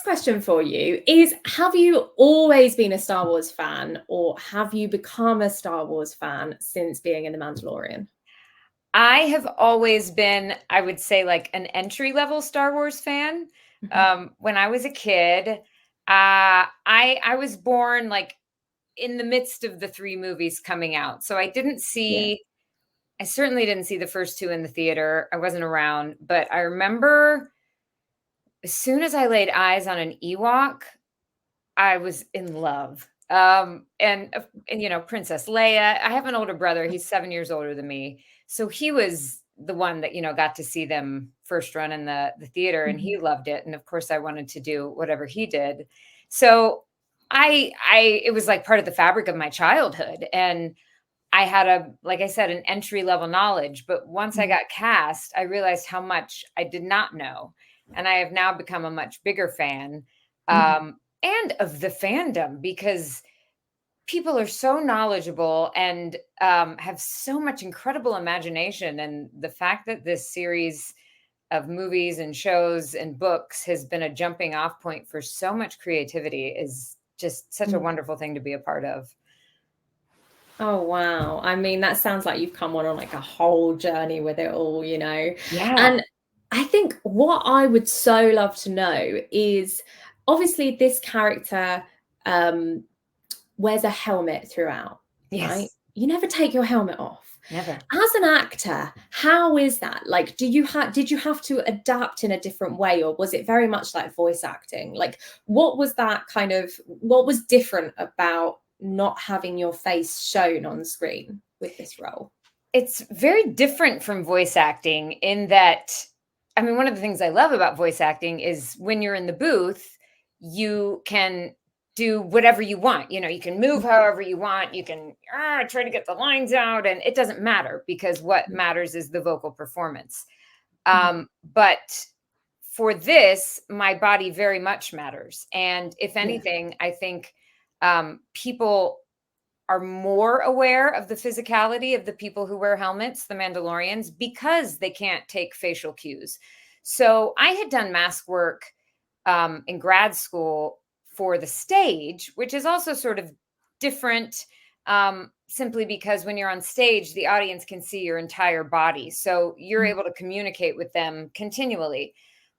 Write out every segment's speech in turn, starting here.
next question for you is, have you always been a Star Wars fan, or have you become a Star Wars fan since being in The Mandalorian? I have always been, I would say, like an entry-level Star Wars fan. Mhm. When I was a kid, I was born like in the midst of the three movies coming out. So Yeah. I certainly didn't see the first two in the theater. I wasn't around, but I remember as soon as I laid eyes on an Ewok, I was in love. Princess Leia. I have an older brother. He's 7 years older than me, so he was the one that got to see them first run in the theater, and Mhm. he loved it. And of course, I wanted to do whatever he did. So it was like part of the fabric of my childhood, and I had like I said, an entry level knowledge. But once I Mhm. got cast, I realized how much I did not know, and I have now become a much bigger fan. Mhm. And of the fandom, because people are so knowledgeable and have so much incredible imagination. And the fact that this series of movies and shows and books has been a jumping off point for so much creativity is just such a Mhm. wonderful thing to be a part of. Oh, wow. I mean, that sounds like you've come on like a whole journey with it all, you know. Yeah. And I think what I would so love to know is, obviously this character um wears a helmet throughout, right? Yes. You never take your helmet off. Never. As an actor, how is that? Like, did you have to adapt in a different way, or was it very much like voice acting? Like, what was that kind of, what was different about not having your face shown on screen with this role? It's very different from voice acting in that, I mean, one of the things I love about voice acting is when you're in the booth, you can do whatever you want. You can move however you want. You can try to get the lines out, and it doesn't matter because what matters is the vocal performance. Mhm. But for this, my body very much matters. And if Yeah. anything, I think people are more aware of the physicality of the people who wear helmets, the Mandalorians, because they can't take facial cues. So I had done mask work in grad school for the stage, which is also sort of different, simply because when you're on stage, the audience can see your entire body. So you're Mhm. able to communicate with them continually.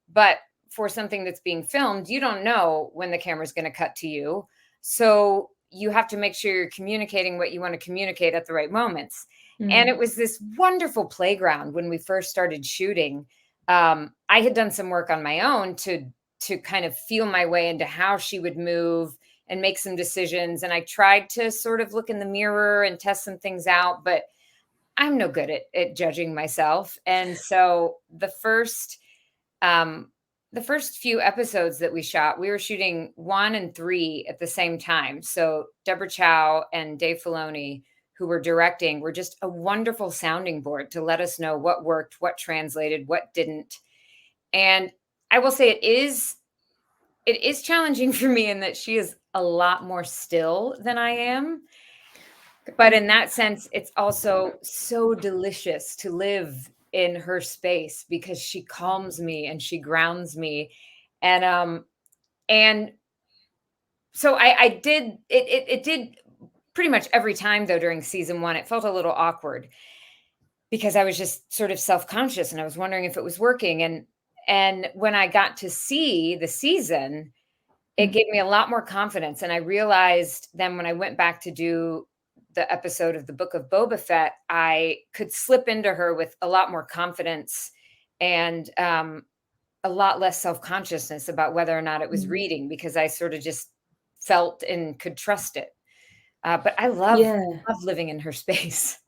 But for something that's being filmed, you don't know when the camera's going to cut to you. So you have to make sure you're communicating what you want to communicate at the right moments. And Mm. it was this wonderful playground when we first started shooting. I had done some work on my own to kind of feel my way into how she would move and make some decisions. And I tried to sort of look in the mirror and test some things out, but I'm no good at judging myself. And so um, the first few episodes that we shot, we were shooting 1 and 3 at the same time. So Deborah Chow and Dave Filoni, who were directing, were just a wonderful sounding board to let us know what worked, what translated, what didn't. And I will say it is challenging for me in that she is a lot more still than I am. But in that sense, it's also so delicious to live in her space because she calms me and she grounds me. And so I did it did pretty much every time though during season one. It felt a little awkward because I was just sort of self-conscious and I was wondering if it was working. And when I got to see the season, it Mm. gave me a lot more confidence. And I realized then when I went back to do the episode of the Book of Boba Fett, I could slip into her with a lot more confidence and a lot less self consciousness about whether or not it was Mm. reading because I sort of just felt and could trust it. But I Yeah. love living in her space.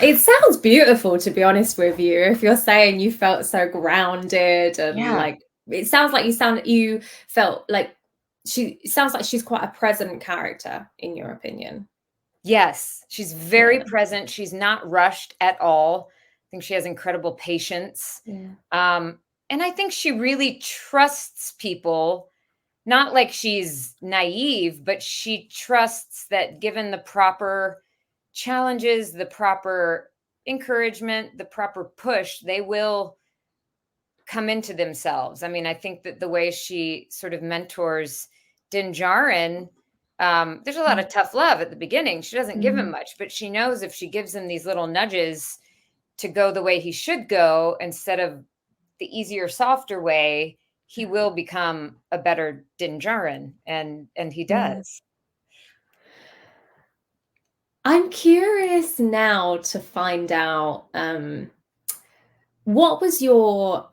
It sounds beautiful, to be honest with you. If you're saying you felt so grounded and Yeah. like, it sounds like you felt like it sounds like she's quite a present character in your opinion. Yes, she's very Yeah. present. She's not rushed at all. I think she has incredible patience. Yeah. Um, and I think she really trusts people, not like she's naive, but she trusts that given the proper challenges, the proper encouragement, the proper push, they will come into themselves. I mean, I think that the way she sort of mentors Din Djarin, there's a lot of tough love at the beginning. She doesn't give him much, but she knows if she gives him these little nudges to go the way he should go instead of the easier, softer way, he will become a better Din Djarin, and he does. I'm curious now to find out what was your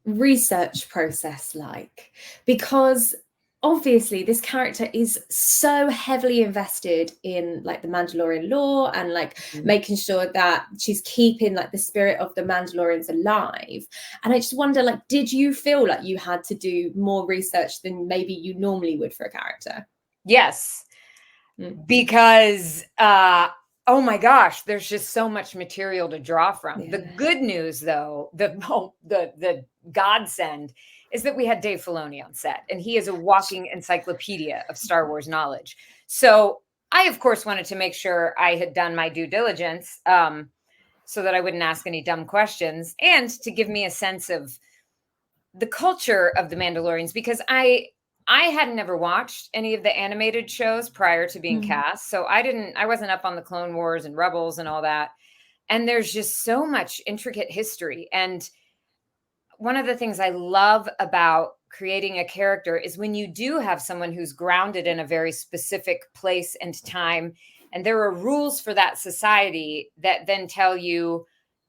research process like? Because obviously this character is so heavily invested in like the Mandalorian lore and like making sure that she's keeping like the spirit of the Mandalorians alive. And I just wonder, like, did you feel like you had to do more research than maybe you normally would for a character? Yes, because oh my gosh, there's just so much material to draw from. The good news, though, the godsend is that we had Dave Filoni on set, and he is a walking encyclopedia of Star Wars knowledge. So I, of course, wanted to make sure I had done my due diligence so that I wouldn't ask any dumb questions, and to give me a sense of the culture of the Mandalorians, because I hadn't ever watched any of the animated shows prior to being cast. So I wasn't up on the Clone Wars and Rebels and all that. And there's just so much intricate history. And one of the things I love about creating a character is when you do have someone who's grounded in a very specific place and time, and there are rules for that society that then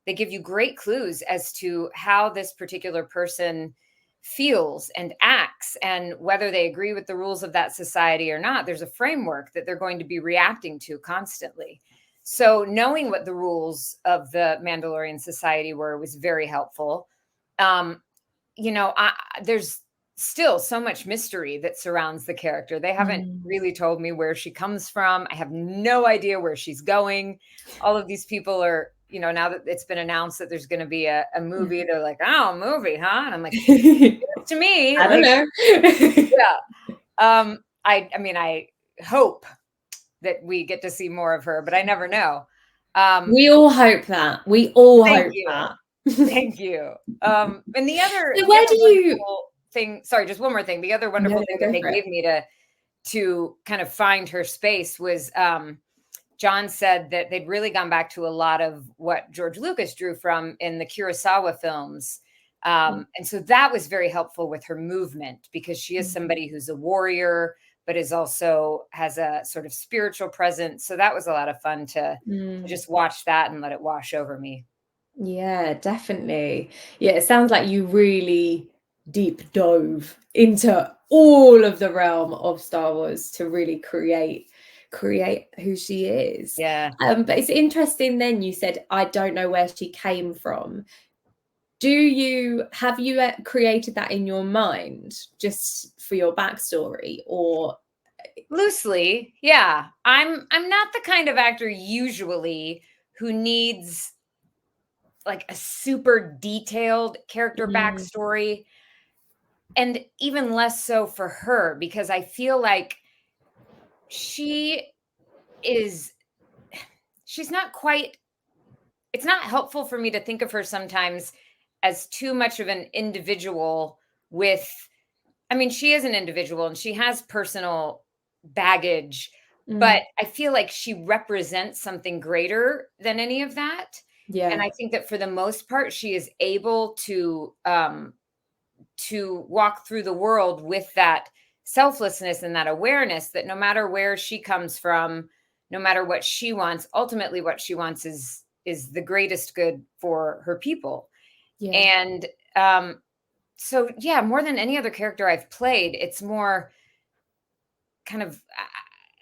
they give you great clues as to how this particular person feels and acts, and whether they agree with the rules of that society or not. There's a framework that they're going to be reacting to constantly. So knowing what the rules of the Mandalorian society were was very helpful. There's still so much mystery that surrounds the character. They haven't really told me where she comes from. I have no idea where she's going. All of these people are, now that it's been announced that there's going to be a movie, they're like, oh, a movie, huh? And I'm like, to me, I don't know. Yeah. I hope that we get to see more of her, but I never know. We all hope that. We all hope that. Thank you. And the other, so where do you thing? Sorry, just one more thing. The other wonderful thing that they gave me to kind of find her space was John said that they'd really gone back to a lot of what George Lucas drew from in the Kurosawa films. And so that was very helpful with her movement, because she is somebody who's a warrior, but has a sort of spiritual presence. So that was a lot of fun to just watch that and let it wash over me. Yeah, definitely. Yeah, it sounds like you really deep dove into all of the realm of Star Wars to really create who she is. Yeah. But it's interesting then you said, I don't know where she came from. Have you created that in your mind just for your backstory, or? Loosely, yeah. I'm not the kind of actor usually who needs like a super detailed character backstory, and even less so for her, because I feel like she's not quite, it's not helpful for me to think of her sometimes as too much of an individual she is an individual and she has personal baggage, but I feel like she represents something greater than any of that. Yeah. And I think that for the most part, she is able to walk through the world with that selflessness and that awareness that no matter where she comes from, no matter what she wants, ultimately what she wants is the greatest good for her people. Yeah. And so, yeah, more than any other character I've played, it's more kind of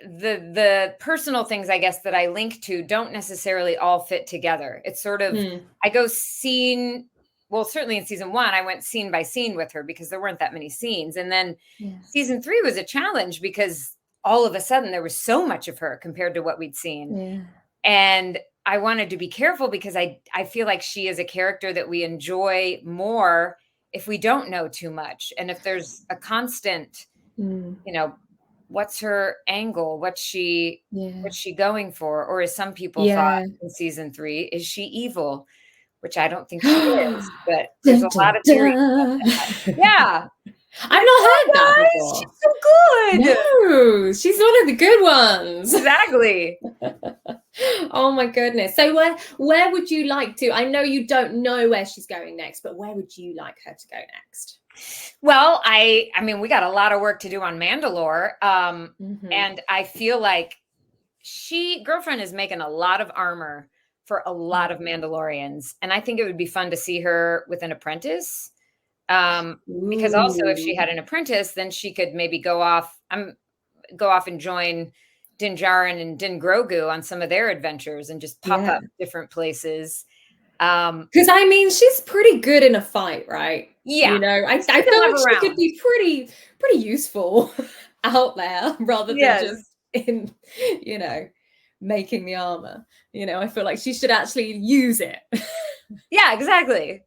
the personal things, I guess, that I link to don't necessarily all fit together. It's sort of, I go scene, well, certainly in season 1, I went scene by scene with her because there weren't that many scenes. And then season 3 was a challenge because all of a sudden there was so much of her compared to what we'd seen. Yeah. And I wanted to be careful because I feel like she is a character that we enjoy more if we don't know too much. And if there's a constant, what's her angle? What's she going for? Or as some people thought in season 3, is she evil? which I don't think she is, but there's Dun, a dun, lot of theories about that. dun. Yeah. I've not heard that Guys, before. she's so good. No, she's one of the good ones. Exactly. Oh my goodness. So where would you like to? I know you don't know where she's going next, but where would you like her to go next? Well, I mean, we got a lot of work to do on Mandalore. And I feel like Girlfriend is making a lot of armor for a lot of Mandalorians. And I think it would be fun to see her with an apprentice. Because also if she had an apprentice, then she could maybe go off and join Din Djarin and Din Grogu on some of their adventures and just pop up different places. Because I mean, she's pretty good in a fight, right? Yeah. You know, I feel like she could be pretty useful out there rather than just in, you know, making the armor. You know, I feel like she should actually use it. Yeah, exactly.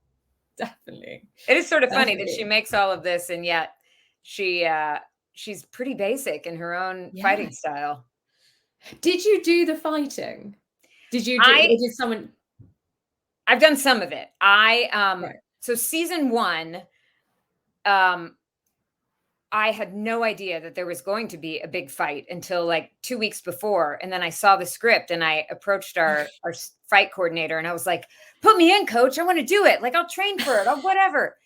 Definitely. It is sort of funny that she makes all of this and yet she's pretty basic in her own fighting style. Did you do the fighting? Did you do or did someone? I've done some of it. So season 1, I had no idea that there was going to be a big fight until like 2 weeks before. And then I saw the script and I approached our fight coordinator and I was like, put me in, coach. I want to do it. Like, I'll train for it. I'll whatever.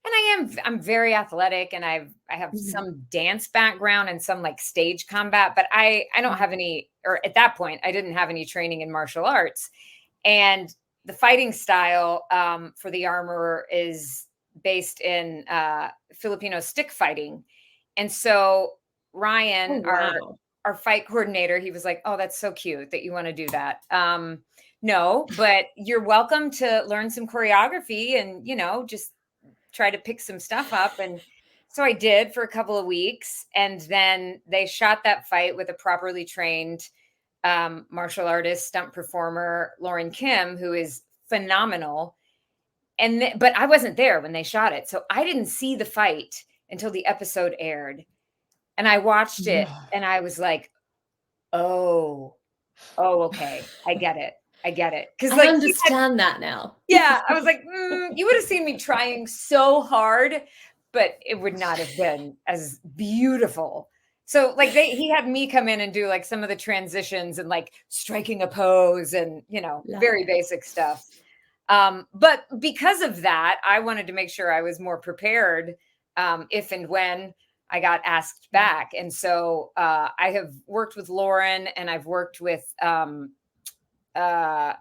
And I'm very athletic and I have some dance background and some like stage combat, but I don't have any, or at that point, I didn't have any training in martial arts. And the fighting style for the armorer is based in Filipino stick fighting. And so Ryan, our fight coordinator, he was like, oh, that's so cute that you want to do that. No, but you're welcome to learn some choreography and, you know, just try to pick some stuff up. And so I did for a couple of weeks. And then they shot that fight with a properly trained martial artist, stunt performer, Lauren Kim, who is phenomenal. But I wasn't there when they shot it. So I didn't see the fight until the episode aired. And I watched it and I was like, oh, okay. I get it. Because I understand that now. Yeah. I was like, you would have seen me trying so hard, but it would not have been as beautiful. So like he had me come in and do like some of the transitions and like striking a pose and, you know, very basic stuff. But because of that, I wanted to make sure I was more prepared if and when I got asked back. And so I have worked with Lauren and I've worked with Diana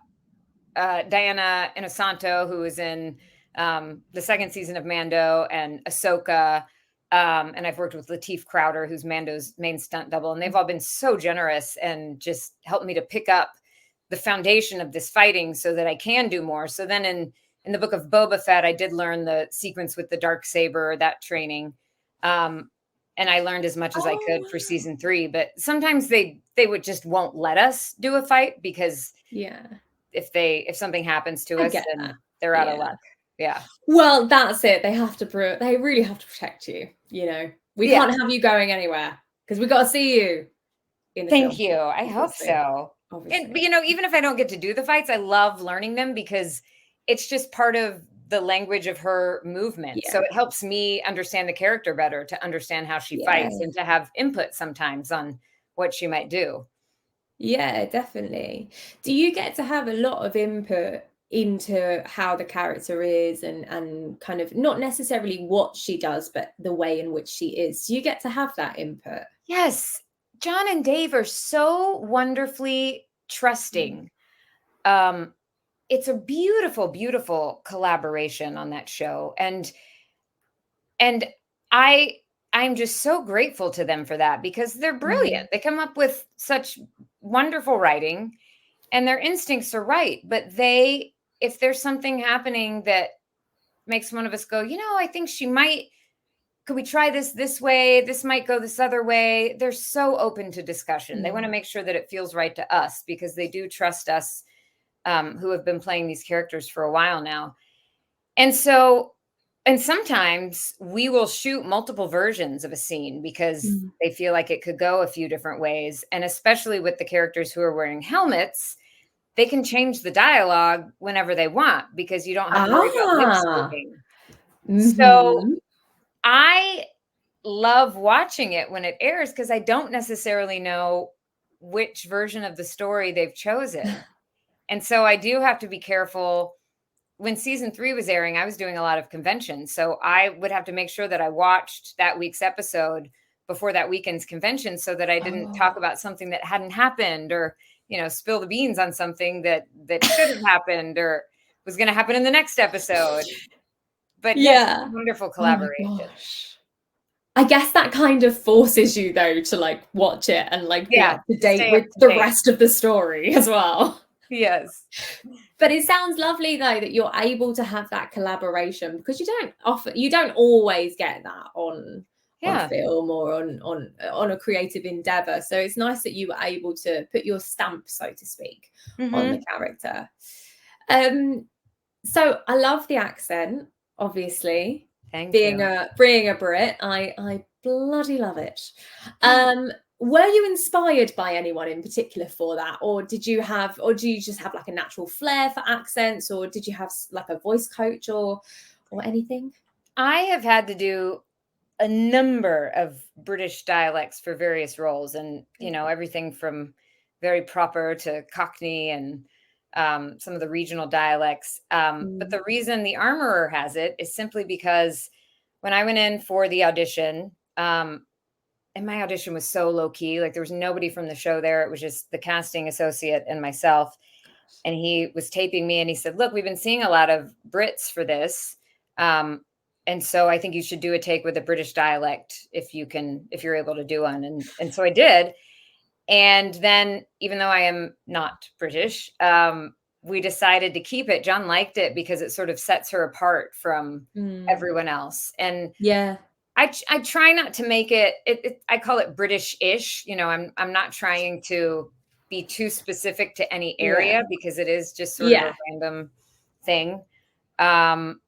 Inosanto, who is in the second season of Mando, and Ahsoka. And I've worked with Lateef Crowder, who's Mando's main stunt double. And they've all been so generous and just helped me to pick up the foundation of this fighting so that I can do more. So then in the book of Boba Fett, I did learn the sequence with the Darksaber, that training. And I learned as much as I could for season 3, but sometimes they won't let us do a fight because if something happens to us, then they're out of luck. Yeah. Well, that's it. They really have to protect you. You know, we can't have you going anywhere because we got to see you in the film. Thank you. I hope so. And, you know, even if I don't get to do the fights, I love learning them because it's just part of the language of her movement. So it helps me understand the character better, to understand how she fights and to have input sometimes on what she might do. Yeah, definitely. Do you get to have a lot of input into how the character is and kind of not necessarily what she does, but the way in which she is? Do you get to have that input? Yes. John and Dave are so wonderfully trusting. It's a beautiful, beautiful collaboration on that show. And I'm just so grateful to them for that because they're brilliant. They come up with such wonderful writing and their instincts are right. But if there's something happening that makes one of us go, you know, I think could we try this way? This might go this other way. They're so open to discussion. They want to make sure that it feels right to us because they do trust us, who have been playing these characters for a while now. And sometimes we will shoot multiple versions of a scene because they feel like it could go a few different ways. And especially with the characters who are wearing helmets, they can change the dialogue whenever they want because you don't have to worry about lip Ah. syncing. So Mhm. I love watching it when it airs because I don't necessarily know which version of the story they've chosen. And so I do have to be careful. When season 3 was airing, I was doing a lot of conventions. So I would have to make sure that I watched that week's episode before that weekend's convention so that I didn't talk Oh. about something that hadn't happened or, spill the beans on something that should have happened or was going to happen in the next episode. But yes, it's Yeah. wonderful Oh my collaboration. gosh. I guess that kind of forces you though to like watch it and like be Yeah, up to to date stay up with to the date. rest of the story as well. Yes. But it sounds lovely though that you're able to have that collaboration because you don't always get that on Yeah. film or on a creative endeavor. So it's nice that you were able to put your stamp, so to speak, on the Mhm. character. So I love the accent, obviously. Thank Being you. a Brit, I bloody love it. Thanks. Were you inspired by anyone in particular for that, or do you just have like a natural flair for accents, or did you have like a voice coach or anything? I have had to do a number of British dialects for various roles, and everything from very proper to Cockney and some of the regional dialects. But Mm. the reason the Armorer has it is simply because when I went in for the audition, and my audition was so low key, like there was nobody from the show there. It was just the casting associate and myself. And he was taping me and he said, "Look, we've been seeing a lot of Brits for this. Um, and so I think you should do a take with a British dialect if you're able to do one." And so I did. And then even though I am not British, we decided to keep it. John liked it because it sort of sets her apart from Mm. everyone else. And Yeah. I try not to make it, I call it British-ish. I'm not trying to be too specific to any Yeah. area because it is just sort of a Yeah. random thing. Um,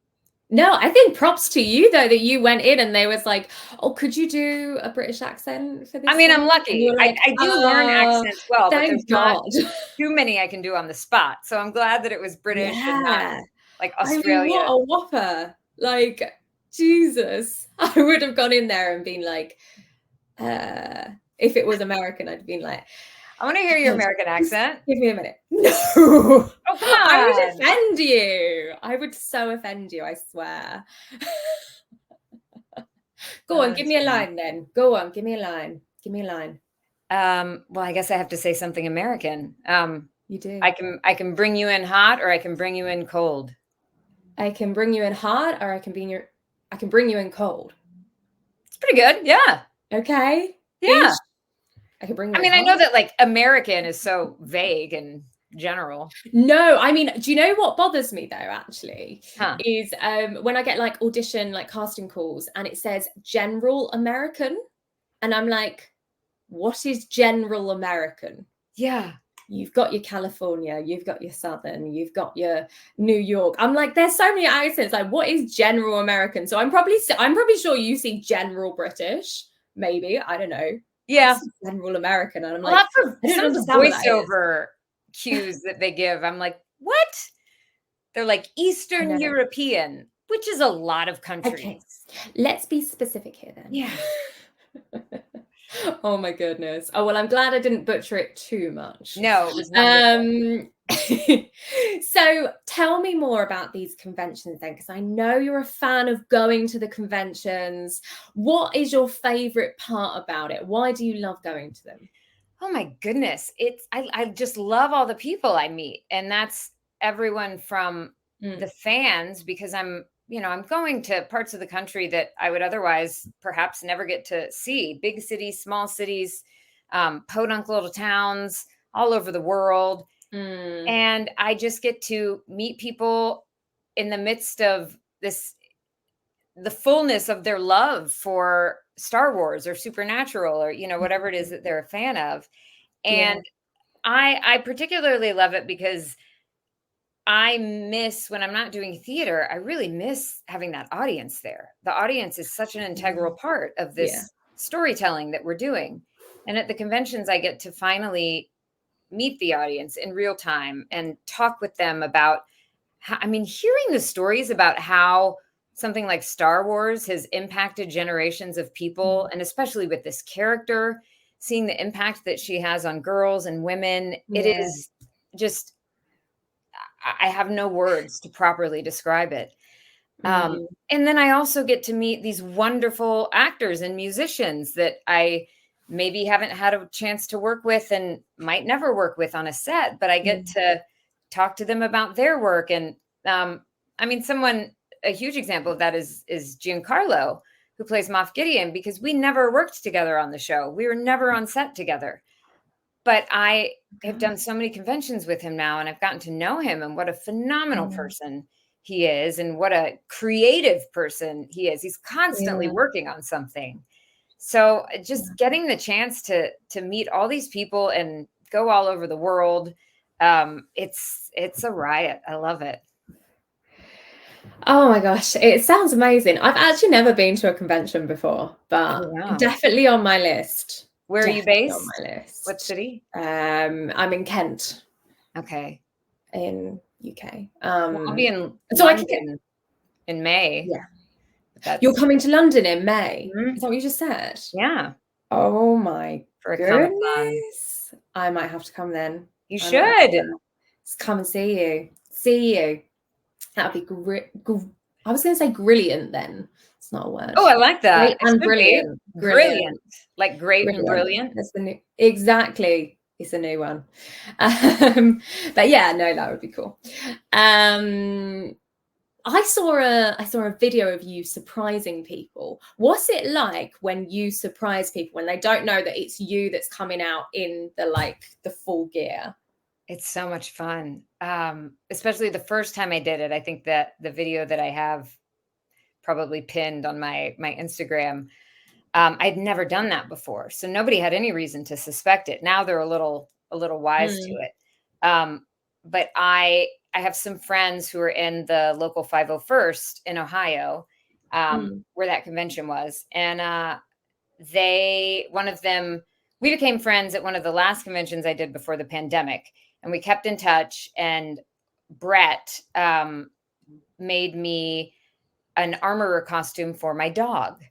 No, I think props to you though that you went in and they was like, "Oh, could you do a British accent for I this mean, I'm one?" And you lucky. were like, I do learn accents well, but there's thank not God." too many I can do on the spot. So I'm glad that it was British and not Yeah. like I mean, what Australian. a whopper. Like, Jesus. I would have gone in there and been like, if it was American, I'd been like, I want to hear your "God, American just accent. give me a minute." No. Oh, come I would on. offend you. I would so offend you, I swear. Go on, give That's me a funny. line then. Go on, give me a line. Give me a line. Well, I guess I have to say something American. You do. I can bring you in hot or I can bring you in cold. I can bring you in hot or I can bring you in cold. It's pretty good. Yeah. Okay? Yeah. Ish. I can bring you I in mean, I know hot. that like American is so vague and general. No, I mean, do you know what bothers me though, actually? Huh. Is when I get like audition, like casting calls, and it says general American. And I'm like, what is general American? Yeah. You've got your California, you've got your Southern, you've got your New York. I'm like, there's so many accents. Like, what is general American? So I'm probably sure you see general British, maybe. I don't know. I Yeah. see general American, and I'm like, Lots of I don't some of the understand what that is. voiceover cues that they give. I'm like, what? They're like I Eastern know. European, which is a lot of Okay, countries. let's be specific here then. Yeah. Oh my goodness. Oh well, I'm glad I didn't butcher it too much. No, it was wonderful. So tell me more about these conventions then, because I know you're a fan of going to the conventions. What is your favorite part about it? Why do you love going to them? Oh my goodness. I just love all the people I meet. And that's everyone from the Mm. fans because I'm going to parts of the country that I would otherwise perhaps never get to see. Big cities, small cities, podunk little towns all over the world. Mm. And I just get to meet people in the midst of the fullness of their love for Star Wars or supernatural or whatever it is that they're a fan of. Yeah. And I particularly love it because I miss when I'm not doing theater, I really miss having that audience there. The audience is such an integral part of Yeah. this storytelling that we're doing. And at the conventions, I get to finally meet the audience in real time and talk with them about how, I mean, hearing the stories about how something like Star Wars has impacted generations of people, and especially with this character, seeing the impact that she has on girls and women, it Yeah. is just, I have no words to properly describe it. Mm. And then I also get to meet these wonderful actors and musicians that I maybe haven't had a chance to work with and might never work with on a set, but I get Mm. to talk to them about their work. And I mean, a huge example of that is Giancarlo, who plays Moff Gideon, because we never worked together on the show. We were never on set together. But I have done so many conventions with him now, and I've gotten to know him, and what a phenomenal Mm. person he is, and what a creative person he is. He's constantly Yeah. working on something. So Yeah. just getting the chance to meet all these people and go all over the world, it's a riot. I love it. Oh my gosh, it sounds amazing. I've actually never been to a convention before, Oh, but wow. definitely on my list. Where are you Definitely on based? my What list. city? I'm in Kent, Okay. in UK. Well, I'll be in So I can get, London in May. yeah. You're That's coming to London in May. Mhm. Is that what you just said? Yeah, Oh my for a Comic-Con. goodness. I might have to come then. You I might have to should. just come and see you. See you. That'd be great. I was going to say brilliant then. It's not a word. Oh, I like Great that. It and should be brilliant. Brilliant. brilliant, like great and Brilliant. brilliant. That's the new, exactly. It's a new one. But yeah, no, that would be cool. I saw a video of you surprising people. What's it like when you surprise people when they don't know that it's you that's coming out in the full gear? It's so much fun. Especially the first time I did it. I think that the video that I have probably pinned on my Instagram, I'd never done that before, so nobody had any reason to suspect it. Now they're a little wise to Mm, it. But I have some friends who are in the local 501st in Ohio, mm, where that convention was, and one of them, we became friends at one of the last conventions I did before the pandemic, and we kept in touch. And Brett made me an armorer costume for my dog.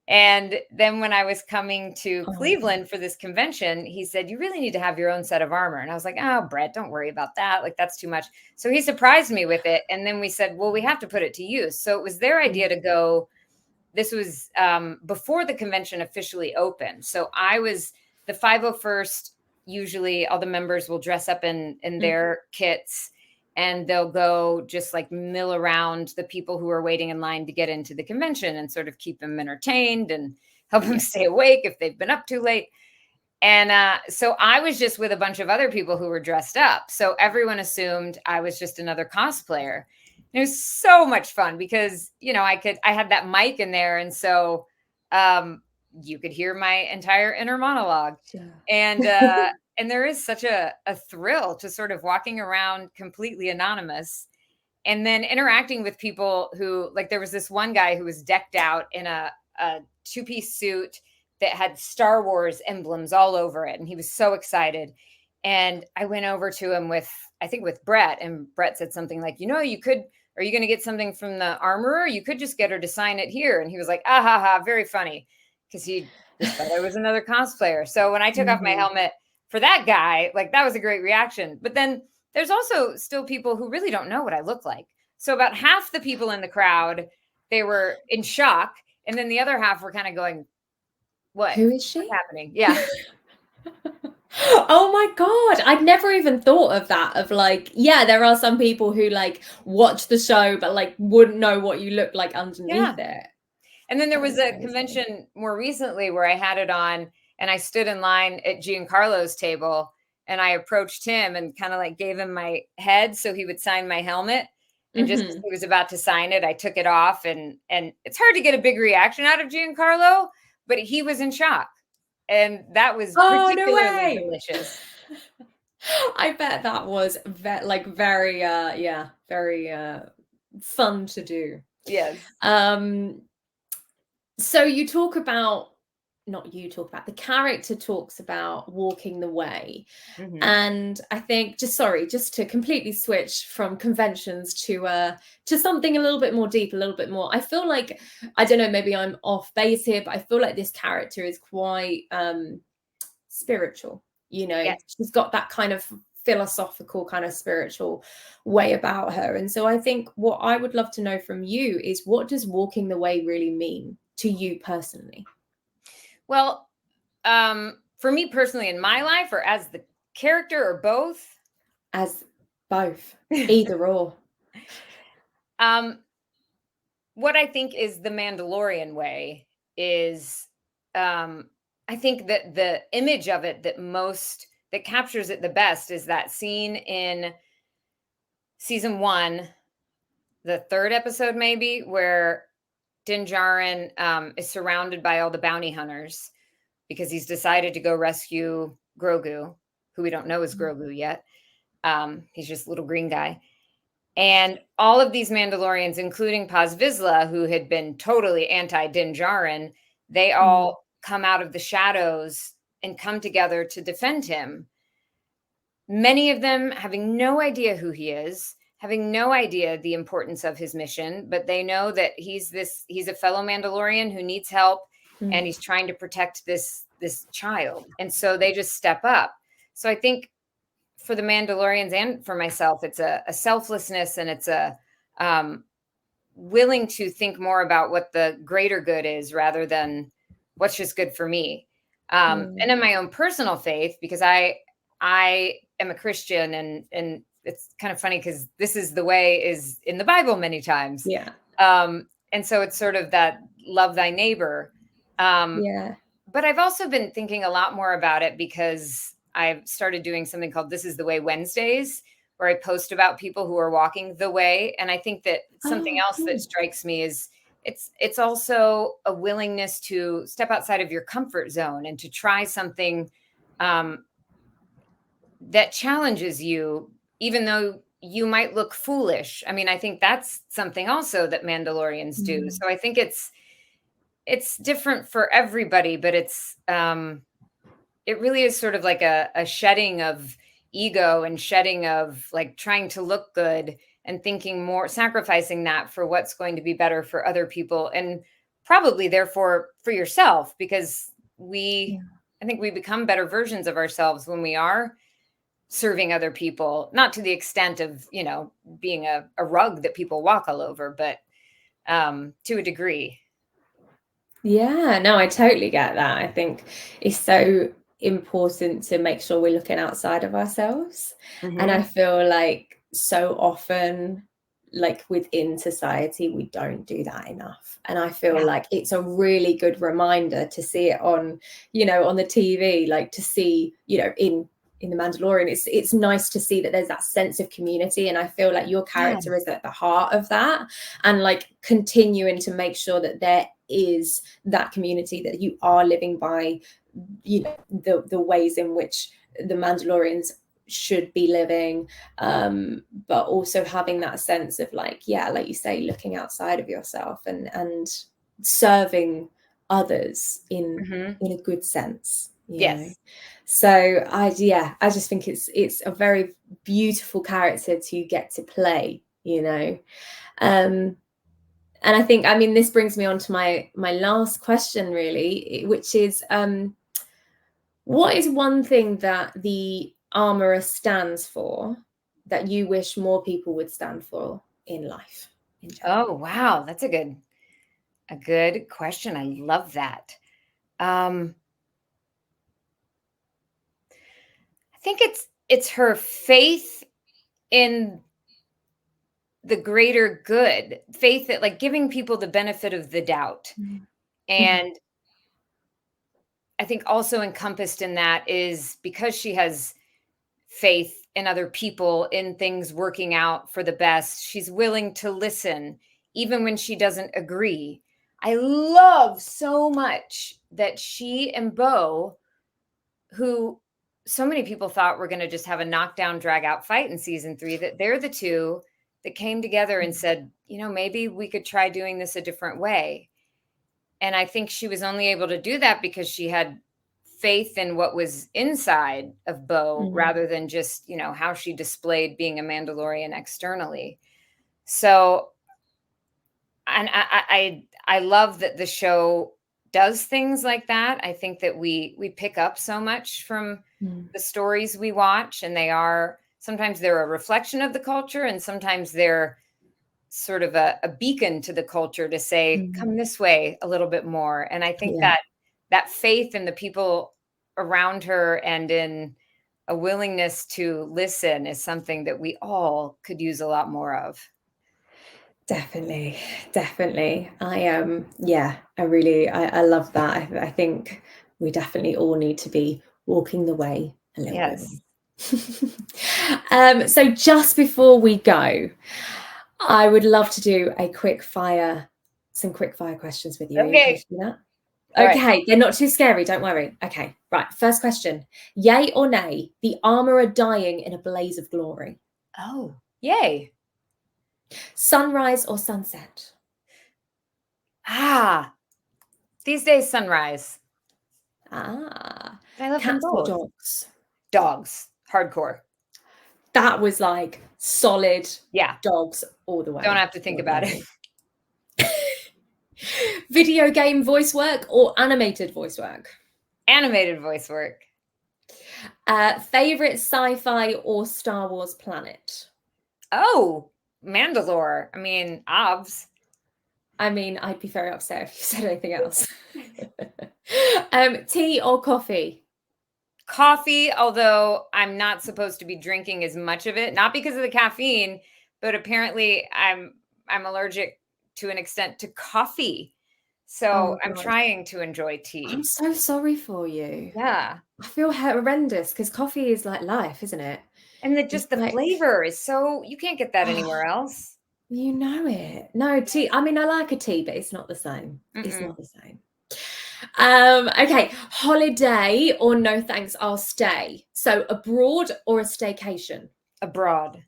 And then when I was coming to oh my God. Cleveland for this convention, he said, "You really need to have your own set of armor." And I was like, "Oh, Brett, don't worry about that. Like, that's too much." So he surprised me with it. And then we said, "Well, we have to put it to use." So it was their idea to go. This was before the convention officially opened. So I was the 501st. Usually all the members will dress up in Mm, their kits, and they'll go just like mill around the people who are waiting in line to get into the convention and sort of keep them entertained and help them yeah. stay awake if they've been up too late. And so I was just with a bunch of other people who were dressed up. So everyone assumed I was just another cosplayer. And it was so much fun because, I had that mic in there. And so you could hear my entire inner monologue. Yeah. And there is such a thrill to sort of walking around completely anonymous and then interacting with people who, like, there was this one guy who was decked out in a two-piece suit that had Star Wars emblems all over it. And he was so excited. And I went over to him with Brett, and Brett said something like, are you going to get something from the armorer? You could just get her to sign it here. And he was like, ah, ha, ha, very funny. Cause he just thought I was another cosplayer. So when I took off my Mhm. helmet for that guy, like, that was a great reaction. But then there's also still people who really don't know what I look like. So about half the people in the crowd, they were in shock. And then the other half were kind of going, what? Who is What's she? happening? Yeah. Oh my God. I'd never even thought of that. Yeah, there are some people who watch the show, but wouldn't know what you look like Yeah. underneath it. And then there That was is a crazy. convention more recently where I had it on and I stood in line at Giancarlo's table and I approached him and kind of like gave him my head so he would sign my helmet. And just as Hmm. he was about to sign it, I took it off and it's hard to get a big reaction out of Giancarlo, but he was in shock. And that was Oh, no particularly way. delicious. I bet that was very yeah, very fun to do. Yes. Um so you talk about not you talk about, the character talks about walking the way. Mhm. And I think, just to completely switch from conventions to something a little bit more deep, a little bit more, I feel like, I don't know, maybe I'm off base here, but I feel like this character is quite spiritual. Yes. She's got that kind of philosophical, kind of spiritual way about her. And so I think what I would love to know from you is, what does walking the way really mean to you personally? Well, for me personally in my life, or as the character, or both? As both, either or. Um, what I think is the Mandalorian way is, I think that the image of it that captures it the best is that scene in season 1, the 3rd episode maybe, where Din Djarin, is surrounded by all the bounty hunters because he's decided to go rescue Grogu, who we don't know is Grogu yet. He's just a little green guy. And all of these Mandalorians, including Paz Vizsla, who had been totally anti Din Djarin, they Mm, all come out of the shadows and come together to defend him. Many of them having no idea who he is, having no idea the importance of his mission, but they know that he's a fellow Mandalorian who needs help, and mm, he's trying to protect this child. And so they just step up. So I think for the Mandalorians and for myself, it's a selflessness, and it's a um, willing to think more about what the greater good is rather than what's just good for me. mm. And in my own personal faith, because I am a Christian, and it's kind of funny because this is the way is in the Bible many times. Yeah. And so it's sort of that love thy neighbor. Um, Yeah. but I've also been thinking a lot more about it because I've started doing something called This is the Way Wednesdays, where I post about people who are walking the way. And I think that something Oh, else that cool. strikes me is it's also a willingness to step outside of your comfort zone and to try something um, that challenges you, even though you might look foolish. I mean, I think that's something also that Mandalorians do. Mm, So I think it's different for everybody, but it really is sort of like a shedding of ego and shedding of like trying to look good and thinking more, sacrificing that for what's going to be better for other people and probably therefore for yourself, because yeah. I think we become better versions of ourselves when we are serving other people, not to the extent of, being a rug that people walk all over, but to a degree. Yeah, no, I totally get that. I think it's so important to make sure we're looking outside of ourselves. And I Hmm. feel like so often, like within society, we don't do that enough. And I feel Yeah. like it's a really good reminder to see it on the TV, like to see, in the Mandalorian, it's nice to see that there's that sense of community. And I feel like your character is Yes. at the heart of that, and like continuing to make sure that there is that community, that you are living by the ways in which the Mandalorians should be living, but also having that sense of like, yeah, like you say, looking outside of yourself and serving others Hmm. in a good sense. Yes. So I just think it's a very beautiful character to get to play. um and I think, I mean, this brings me on to my last question, really, which is, what is one thing that the armorer stands for that you wish more people would stand for in life in general? Oh, wow. That's a good question. I love that. Um, I think it's her faith in the greater good, faith that like giving people the benefit of the doubt. Mhm. Mhm. And I think also encompassed in that is because she has faith in other people, in things working out for the best, she's willing to listen even when she doesn't agree. I love so much that she and Bo, who so many people thought were going to just have a knockdown, drag out fight in season 3, that they're the two that came together and said, maybe we could try doing this a different way. And I think she was only able to do that because she had faith in what was inside of Bo rather than just, how she displayed being a Mandalorian externally. So, and I love that the show does things like that. I think that we pick up so much from the stories we watch, and sometimes they're a reflection of the culture, and sometimes they're sort of a beacon to the culture to say, come this way a little bit more. And I think that faith in the people around her and in a willingness to listen is something that we all could use a lot more of. Definitely. I love that. I think we definitely all need to be walking the way a little bit more. So just before we go, I would love to do some quick fire questions with you. Okay. Are you okay to do that? Okay, right. They're not too scary, don't worry. Okay, right. First question. Yay or nay, the armorer dying in a blaze of glory? Oh, yay. Sunrise or sunset? These days, sunrise. I love cats them or both. dogs? Dogs, hardcore. That was like solid. Yeah. Dogs all the way. Don't have to think about it. Video game voice work or animated voice work? Animated voice work. Favorite sci-fi or Star Wars planet? Oh, Mandalore. I mean, obvs. I mean, I'd be very upset if you said anything else. Tea or coffee? Coffee, although I'm not supposed to be drinking as much of it, not because of the caffeine, but apparently I'm allergic to an extent to coffee. So I'm trying to enjoy tea. I'm so sorry for you. Yeah. I feel horrendous because coffee is like life, isn't it? And the flavor is so, you can't get that anywhere else. You know it. No, tea. I mean, I like a tea, but it's not the same. It's not the same. Okay, holiday or no thanks, I'll stay. So abroad or a staycation? Abroad.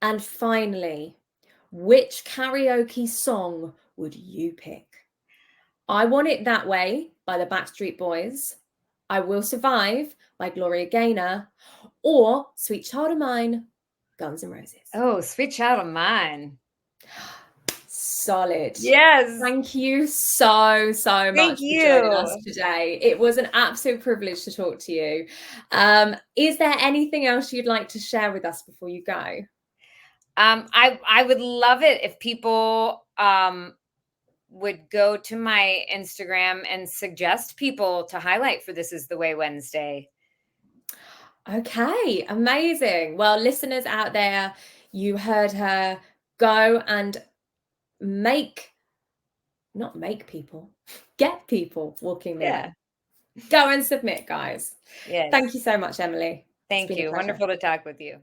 And finally, which karaoke song would you pick? I Want It That Way by the Backstreet Boys, I Will Survive by Gloria Gaynor, or Sweet Child of Mine, Guns N' Roses. Oh, Sweet Child of Mine. Solid. Yes. Thank you so much for joining us today. It was an absolute privilege to talk to you. Is there anything else you'd like to share with us before you go? I would love it if people would go to my Instagram and suggest people to highlight for This Is the Way Wednesday. Okay, amazing. Well, listeners out there, you heard her. Go and get people walking the way. Go and submit, guys. Yes. Thank you so much, Emily. Thank you. Wonderful to talk with you.